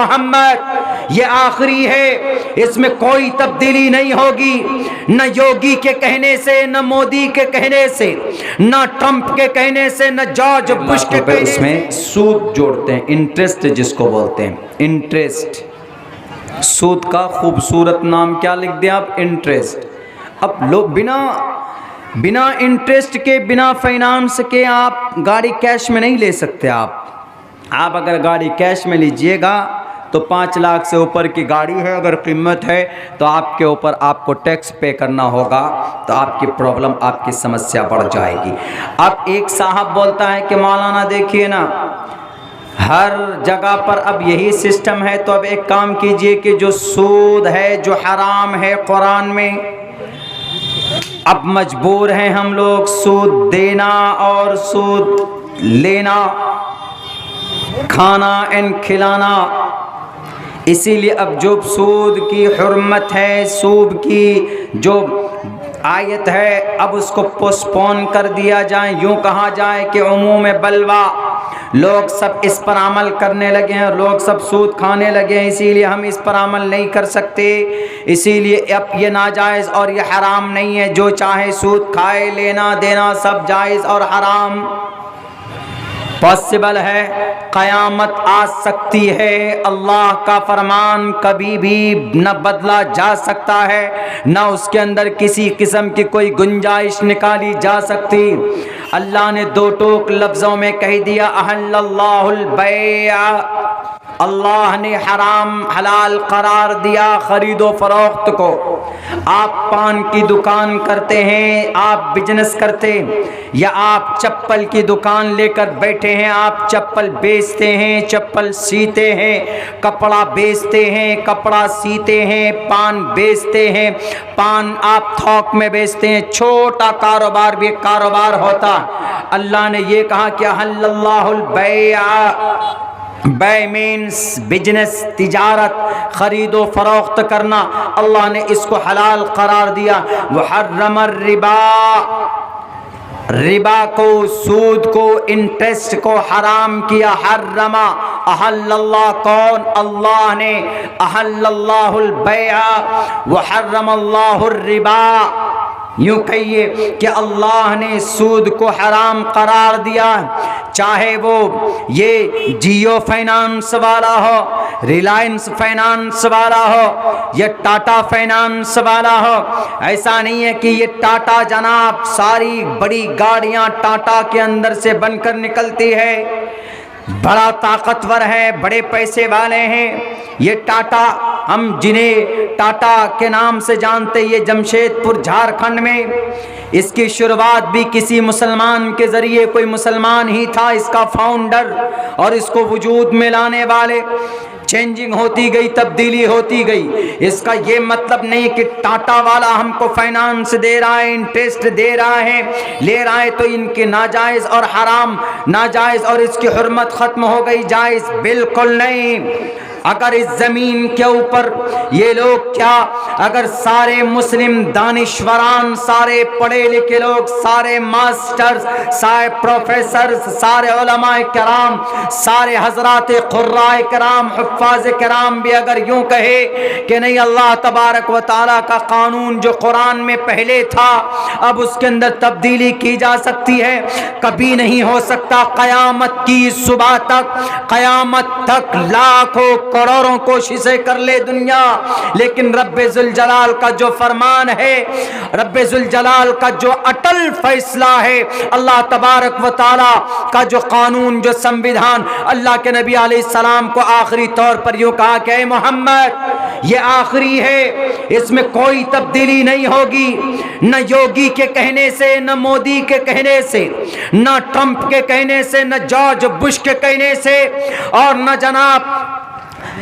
मोहम्मद ये आखिरी है, इसमें कोई तब्दीली नहीं होगी, न योगी के कहने से, न मोदी के कहने से, न ट्रंप के कहने से, न जॉर्ज बुश के कहने से। इसमें सूद जोड़ते हैं, इंटरेस्ट जिसको बोलते हैं, इंटरेस्ट। सूद का खूबसूरत नाम क्या लिख दिया आप, इंटरेस्ट। अब लोग बिना इंटरेस्ट के, बिना फाइनेंस के आप गाड़ी कैश में नहीं ले सकते। आप अगर गाड़ी कैश में लीजिएगा तो 5 लाख से ऊपर की गाड़ी है, अगर कीमत है तो आपके ऊपर आपको टैक्स पे करना होगा, तो आपकी प्रॉब्लम, आपकी समस्या बढ़ जाएगी। अब एक साहब बोलता है कि मौलाना देखिए ना, हर जगह पर अब यही सिस्टम है, तो अब एक काम कीजिए कि जो सूद है, जो हराम है कुरान में, अब मजबूर हैं हम लोग सूद देना और सूद लेना, खाना एंड खिलाना। इसीलिए अब जो सूद की हुर्मत है, सूद की जो आयत है, अब उसको पोस्टपोन कर दिया जाए। यूं कहा जाए कि उमूम बलवा, लोग सब इस पर अमल करने लगे हैं, लोग सब सूद खाने लगे हैं, इसीलिए हम इस पर अमल नहीं कर सकते। इसीलिए अब ये नाजायज़ और ये हराम नहीं है, जो चाहे सूद खाए, लेना देना सब जायज़ और हराम पॉसिबल है। क़यामत आ सकती है, अल्लाह का फरमान कभी भी न बदला जा सकता है, न उसके अंदर किसी किस्म की कोई गुंजाइश निकाली जा सकती। अल्लाह ने 2 टोक लफ्ज़ों में कह दिया, अहल्लल्लाहुल बैअ, अल्लाह ने हराम हलाल करार दिया खरीदो फरोख्त को। आप पान की दुकान करते हैं, आप बिजनेस करते हैं, या आप चप्पल की दुकान लेकर बैठे हैं, आप चप्पल बेचते हैं, चप्पल सीते हैं, कपड़ा बेचते हैं, कपड़ा सीते हैं, पान बेचते हैं, पान आप थोक में बेचते हैं, छोटा कारोबार भी कारोबार होता। अल्लाह ने ये कहा कि अहल्लल्लाहुल बैअ, बै मीन्स बिजनेस, तिजारत, खरीदो फरोख्त करना, अल्लाह ने इसको हलाल करार दिया। वहर्रमर रिबा, रिबा को, सूद को, इंटरेस्ट को हराम किया। हर्रमा, अहल्लल्लाह, कौन? अल्लाह ने। अहल्लल्लाहुल बैअ व हर्रमल्लाहुर रिबा, यूँ कहिए कि अल्लाह ने सूद को हराम करार दिया। चाहे वो ये जियो फाइनेंस वाला हो, रिलायंस फाइनेंस वाला हो, या टाटा फाइनेंस वाला हो। ऐसा नहीं है कि ये टाटा जनाब सारी बड़ी गाड़ियां टाटा के अंदर से बनकर निकलती है, बड़ा ताकतवर है, बड़े पैसे वाले हैं ये टाटा। हम जिन्हें टाटा के नाम से जानते, ये जमशेदपुर झारखंड में, इसकी शुरुआत भी किसी मुसलमान के ज़रिए, कोई मुसलमान ही था इसका फाउंडर और इसको वजूद में लाने वाले। चेंजिंग होती गई, तब्दीली होती गई। इसका ये मतलब नहीं कि टाटा वाला हमको फाइनेंस दे रहा है, इंटरेस्ट दे रहा है, ले रहा है तो इनके नाजायज़ और हराम, नाजायज़ और इसकी हुर्मत ख़त्म हो गई, जायज़ बिल्कुल नहीं। अगर इस ज़मीन के ऊपर ये लोग क्या, अगर सारे मुस्लिम दानिश्वरान, सारे पढ़े लिखे लोग, सारे मास्टर्स, सारे प्रोफेसर्स, सारे उलमाए कराम, सारे हजरात कुर्राए कराम, हुफ्फाज कराम भी अगर यूं कहे कि नहीं, अल्लाह तबारक व तआला का कानून जो कुरान में पहले था अब उसके अंदर तब्दीली की जा सकती है, कभी नहीं हो सकता। क़यामत की सुबह तक, क़यामत तक लाखों करोड़ों कोशिशें कर ले दुनिया, लेकिन रब्बे जुल जलाल का जो फरमान है, रब्बे जुल जलाल का जो अटल फैसला है, अल्लाह तबारक व तआला का जो कानून, जो संविधान, अल्लाह के नबी अलैहिस्सलाम को आखिरी तौर पर यूं कहा कि ऐ मोहम्मद ये आखिरी है, इसमें कोई तब्दीली नहीं होगी। न योगी के कहने से, न मोदी के कहने से, न ट्रंप के कहने से, न जॉर्ज बुश के कहने से, और न जनाब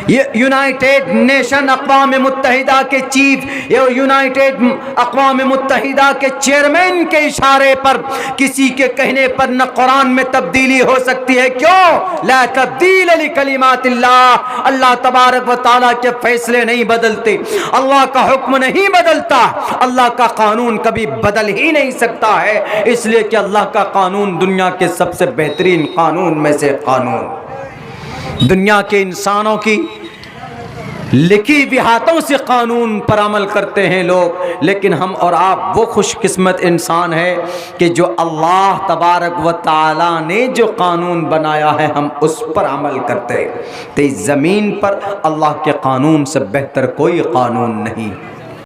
ये यूनाइटेड नेशन अक़वाम मुत्तहिदा के चीफ, ये यूनाइटेड अक़वाम मुत्तहिदा के चेयरमैन के इशारे पर, किसी के कहने पर न कुरान में तब्दीली हो सकती है। क्यों? ला तब्दील लिकलिमातिल्लाह, अल्लाह तबारक व तआला के फैसले नहीं बदलते, अल्लाह का हुक्म नहीं बदलता, अल्लाह का कानून कभी बदल ही नहीं सकता है, इसलिए कि अल्लाह का कानून दुनिया के सबसे बेहतरीन कानून में से कानून। दुनिया के इंसानों की लिखी भी हाथों से कानून पर अमल करते हैं लोग, लेकिन हम और आप वो खुशकिस्मत इंसान है कि जो अल्लाह तबारक व तआला ने जो कानून बनाया है हम उस पर अमल करते हैं। तो इस ज़मीन पर अल्लाह के कानून से बेहतर कोई कानून नहीं।